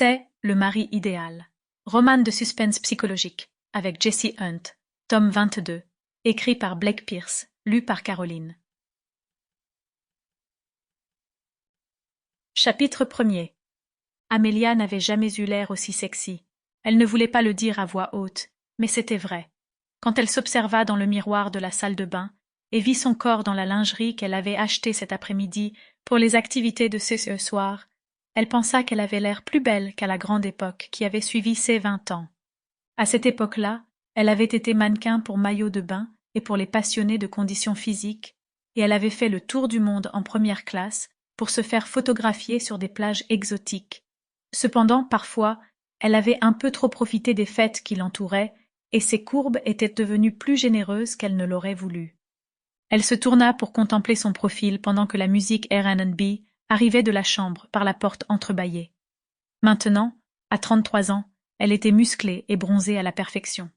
C'est Le mari idéal. Roman de suspense psychologique, avec Jesse Hunt, tome 22, écrit par Blake Pierce, lu par Caroline. Chapitre 1er. Amelia n'avait jamais eu l'air aussi sexy. Elle ne voulait pas le dire à voix haute, mais c'était vrai. Quand elle s'observa dans le miroir de la salle de bain et vit son corps dans la lingerie qu'elle avait achetée cet après-midi pour les activités de ce soir, elle pensa qu'elle avait l'air plus belle qu'à la grande époque qui avait suivi ses 20 ans. À cette époque-là, elle avait été mannequin pour maillot de bain et pour les passionnés de conditions physiques, et elle avait fait le tour du monde en première classe pour se faire photographier sur des plages exotiques. Cependant, parfois, elle avait un peu trop profité des fêtes qui l'entouraient, et ses courbes étaient devenues plus généreuses qu'elle ne l'aurait voulu. Elle se tourna pour contempler son profil pendant que la musique R&B arrivait de la chambre par la porte entrebâillée. Maintenant, à 33 ans, elle était musclée et bronzée à la perfection.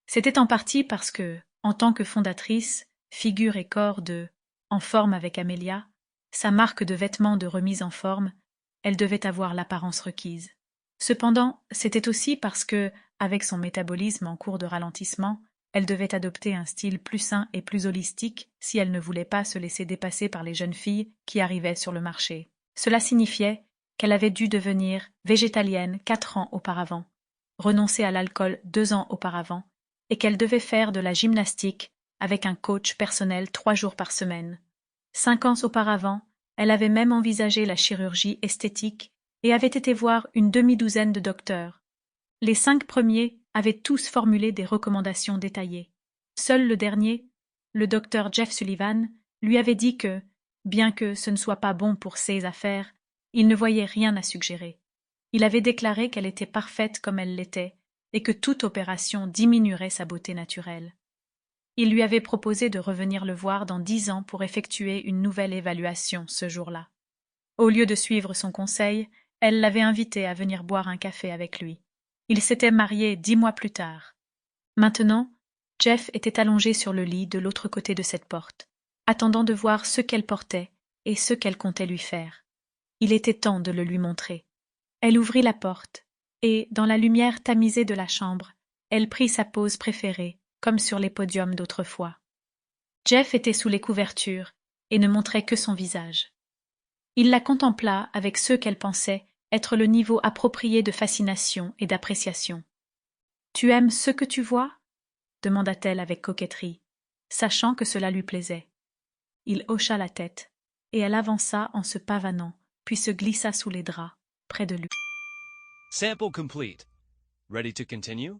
C'était en partie parce que, en tant que fondatrice, figure et corps de « En forme avec Amelia », sa marque de vêtements de remise en forme, elle devait avoir l'apparence requise. Cependant, c'était aussi parce que, avec son métabolisme en cours de ralentissement, elle devait adopter un style plus sain et plus holistique si elle ne voulait pas se laisser dépasser par les jeunes filles qui arrivaient sur le marché. Cela signifiait qu'elle avait dû devenir végétalienne 4 ans auparavant, renoncer à l'alcool 2 ans auparavant, et qu'elle devait faire de la gymnastique avec un coach personnel 3 jours par semaine. 5 ans auparavant, elle avait même envisagé la chirurgie esthétique et avait été voir une demi-douzaine de docteurs. Les 5 premiers avaient tous formulé des recommandations détaillées. Seul le dernier, le docteur Jeff Sullivan, lui avait dit que, bien que ce ne soit pas bon pour ses affaires, il ne voyait rien à suggérer. Il avait déclaré qu'elle était parfaite comme elle l'était et que toute opération diminuerait sa beauté naturelle. Il lui avait proposé de revenir le voir dans 10 ans pour effectuer une nouvelle évaluation ce jour-là. Au lieu de suivre son conseil, elle l'avait invité à venir boire un café avec lui. Ils s'étaient mariés 10 mois plus tard. Maintenant, Jeff était allongé sur le lit de l'autre côté de cette porte, attendant de voir ce qu'elle portait et ce qu'elle comptait lui faire. Il était temps de le lui montrer. Elle ouvrit la porte, et, dans la lumière tamisée de la chambre, elle prit sa pose préférée, comme sur les podiums d'autrefois. Jeff était sous les couvertures et ne montrait que son visage. Il la contempla avec ce qu'elle pensait être le niveau approprié de fascination et d'appréciation. « Tu aimes ce que tu vois » demanda-t-elle avec coquetterie, sachant que cela lui plaisait. Il hocha la tête, et elle avança en se pavanant, puis se glissa sous les draps, près de lui. Sample complete. Ready to continue?